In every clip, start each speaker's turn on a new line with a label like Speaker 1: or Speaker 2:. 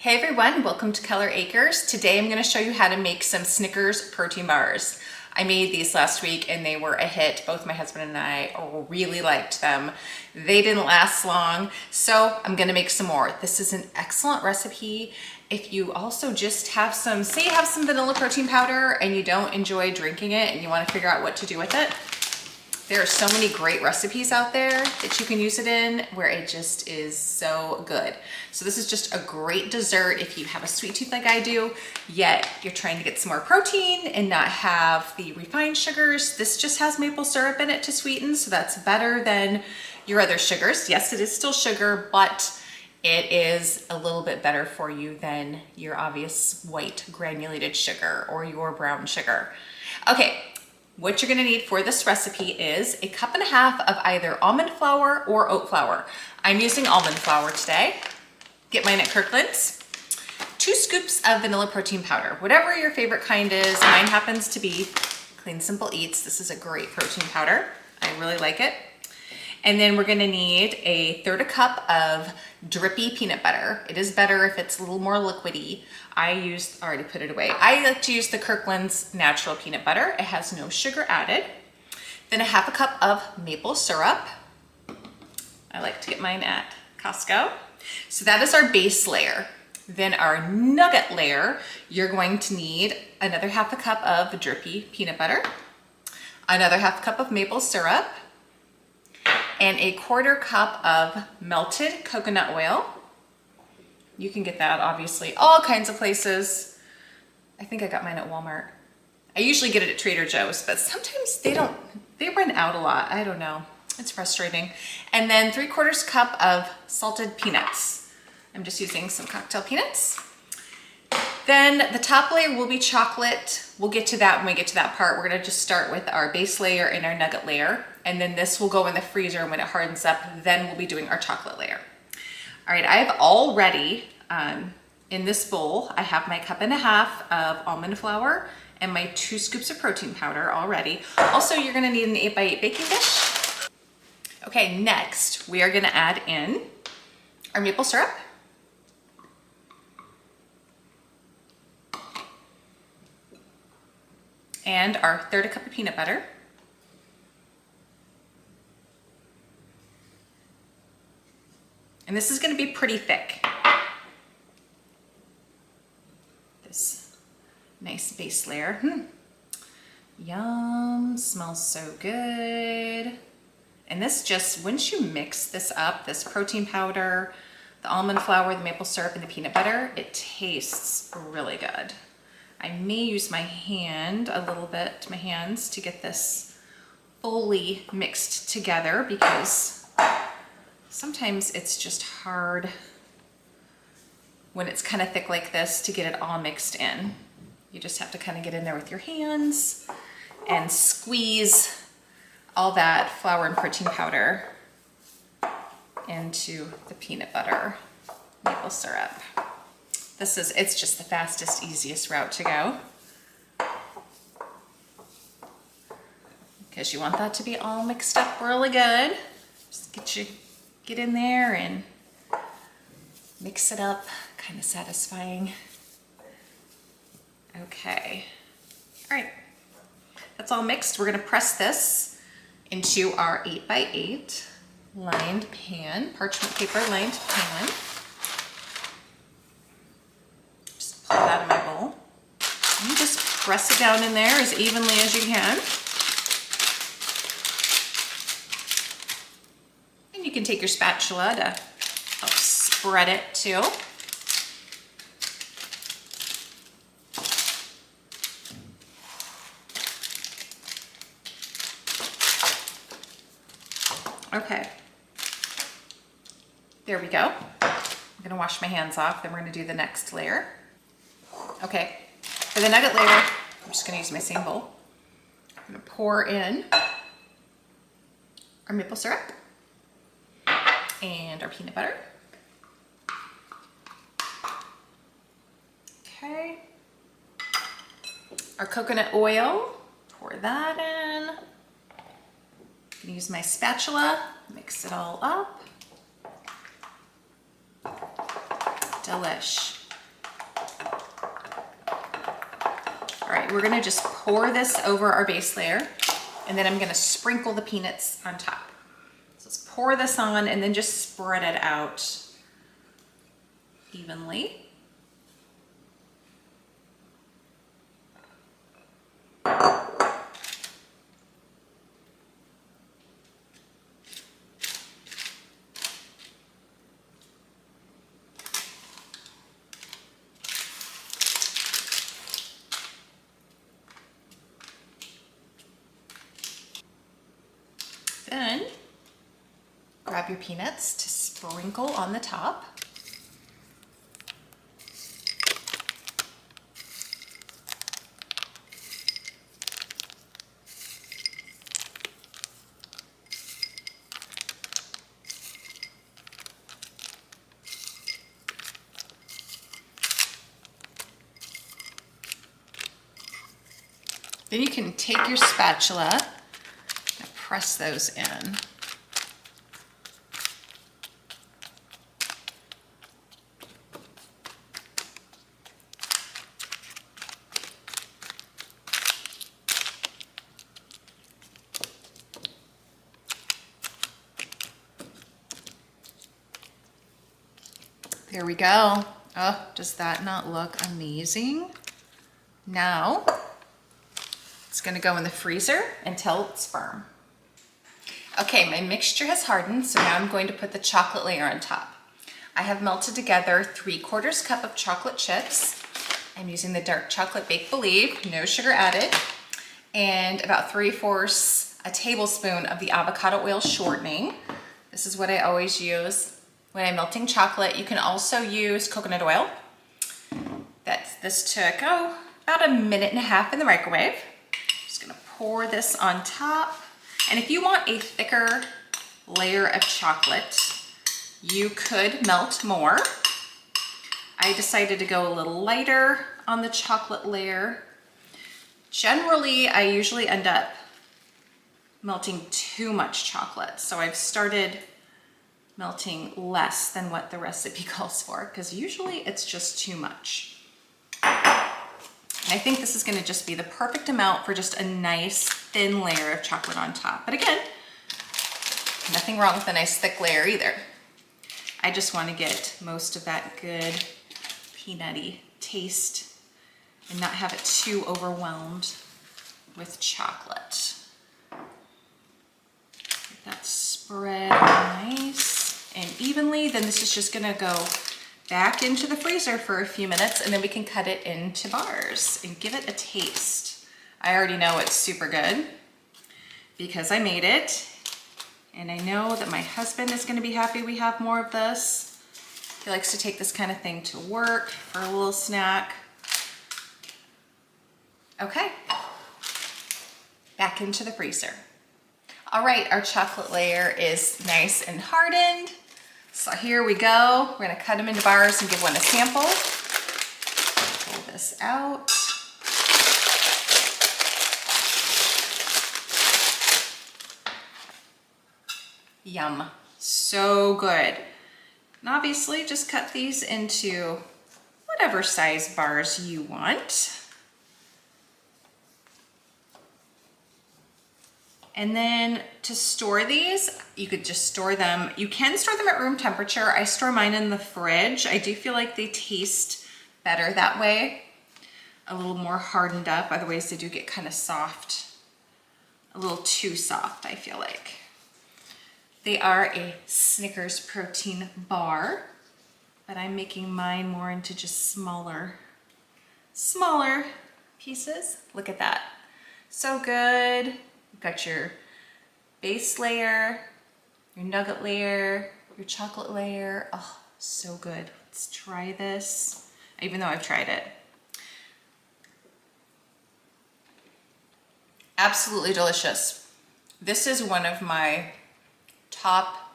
Speaker 1: Hey everyone, welcome to Color Acres. Today I'm going to show you how to make some Snickers protein bars. I made these last week and they were a hit. Both my husband and I really liked them. They didn't last long, so I'm going to make some more. This is an excellent recipe. If you also just have some, say you have some vanilla protein powder and you don't enjoy drinking it and you want to figure out what to do with it, there are so many great recipes out there that you can use it in where it just is so good. So this is just a great dessert if you have a sweet tooth like I do, yet you're trying to get some more protein and not have the refined sugars. This just has maple syrup in it to sweeten, so that's better than your other sugars. Yes, it is still sugar, but it is a little bit better for you than your obvious white granulated sugar or your brown sugar. Okay. What you're gonna need for this recipe is 1.5 cups of either almond flour or oat flour. I'm using almond flour today. Get mine at Kirkland's. 2 scoops of vanilla protein powder, whatever your favorite kind is. Mine happens to be Clean Simple Eats. This is a great protein powder. I really like it. And then we're gonna need 1/3 cup of drippy peanut butter. It is better if it's a little more liquidy. Already put it away. I like to use the Kirkland's natural peanut butter. It has no sugar added. Then 1/2 cup of maple syrup. I like to get mine at Costco. So that is our base layer. Then our nugget layer, you're going to need another 1/2 cup of drippy peanut butter, another 1/2 cup of maple syrup, and 1/4 cup of melted coconut oil. You can get that obviously all kinds of places. I think I got mine at Walmart. I usually get it at Trader Joe's, but sometimes they run out a lot. I don't know. It's frustrating. And then 3/4 cup of salted peanuts. I'm just using some cocktail peanuts. Then the top layer will be chocolate. We'll get to that when we get to that part. We're gonna just start with our base layer and our nugget layer. And then this will go in the freezer, and when it hardens up, then we'll be doing our chocolate layer. All right, I have already, in this bowl, I have my 1.5 cups of almond flour and my 2 scoops of protein powder already. Also, you're gonna need an 8x8 baking dish. Okay, next, we are gonna add in our maple syrup. And our 1/3 cup of peanut butter. And this is gonna be pretty thick. This nice base layer. Yum, smells so good. And this just, once you mix this up, this protein powder, the almond flour, the maple syrup, and the peanut butter, it tastes really good. I may use my hand a little bit, my hands, to get this fully mixed together because sometimes it's just hard when it's kind of thick like this to get it all mixed in. You just have to kind of get in there with your hands and squeeze all that flour and protein powder into the peanut butter, maple syrup. It's just the fastest, easiest route to go. Because you want that to be all mixed up really good. Just get in there and mix it up, kind of satisfying. Okay, all right, that's all mixed. We're gonna press this into our 8x8 lined pan, parchment paper lined pan. Just pull it out of my bowl. And you just press it down in there as evenly as you can. You can take your spatula to help spread it too. Okay, there we go. I'm gonna wash my hands off, then we're gonna do the next layer. Okay, for the nugget layer, I'm just gonna use my same bowl. I'm gonna pour in our maple syrup and our peanut butter. Okay. Our coconut oil, pour that in. I'm gonna use my spatula, mix it all up. Delish. right, we're gonna just pour this over our base layer, and then I'm gonna sprinkle the peanuts on top. So let's pour this on and then just spread it out evenly. Then grab your peanuts to sprinkle on the top. Then you can take your spatula and press those in. There we go. Oh, does that not look amazing? Now, it's gonna go in the freezer until it's firm. Okay, my mixture has hardened, so now I'm going to put the chocolate layer on top. I have melted together 3/4 cup of chocolate chips. I'm using the dark chocolate Bake Believe, no sugar added, and about 3/4 a tablespoon of the avocado oil shortening. This is what I always use when I'm melting chocolate. You can also use coconut oil. This took, about 1.5 minutes in the microwave. Just gonna pour this on top. And if you want a thicker layer of chocolate, you could melt more. I decided to go a little lighter on the chocolate layer. Generally, I usually end up melting too much chocolate. So I've started melting less than what the recipe calls for, because usually it's just too much. And I think this is gonna just be the perfect amount for just a nice thin layer of chocolate on top. But again, nothing wrong with a nice thick layer either. I just wanna get most of that good peanutty taste and not have it too overwhelmed with chocolate. Get that spread nice and evenly. Then this is just gonna go back into the freezer for a few minutes, and then we can cut it into bars and give it a taste. I already know it's super good because I made it, and I know that my husband is gonna be happy we have more of this. He likes to take this kind of thing to work for a little snack. Okay, back into the freezer. All right, our chocolate layer is nice and hardened. So here we go. We're gonna cut them into bars and give one a sample. Pull this out. Yum, so good. And obviously just cut these into whatever size bars you want. And then to store these, you could just store them. You can store them at room temperature. I store mine in the fridge. I do feel like they taste better that way. A little more hardened up. Otherwise they do get kind of soft. A little too soft, I feel like. They are a Snickers protein bar, but I'm making mine more into just smaller pieces. Look at that. So good. You've got your base layer, your nugget layer, your chocolate layer. Oh, so good. Let's try this, even though I've tried it. Absolutely delicious. This is one of my top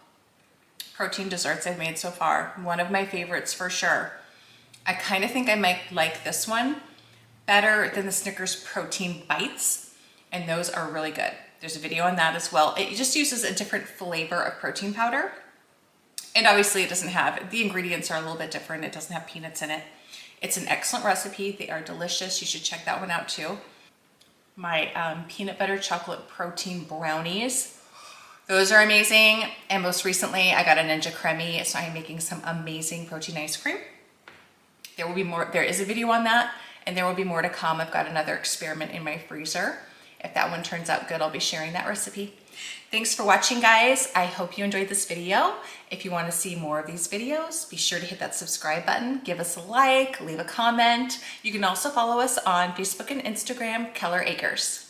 Speaker 1: protein desserts I've made so far. One of my favorites for sure. I kind of think I might like this one better than the Snickers protein bites. And those are really good. There's a video on that as well. It just uses a different flavor of protein powder. And obviously it doesn't have, the ingredients are a little bit different. It doesn't have peanuts in it. It's an excellent recipe. They are delicious. You should check that one out too. My peanut butter chocolate protein brownies. Those are amazing. And most recently I got a Ninja Creme, so I'm making some amazing protein ice cream. There will be more, there is a video on that, and there will be more to come. I've got another experiment in my freezer. If that one turns out good, I'll be sharing that recipe. Thanks for watching, guys. I hope you enjoyed this video. If you want to see more of these videos, be sure to hit that subscribe button, give us a like, leave a comment. You can also follow us on Facebook and Instagram, Keller Acres.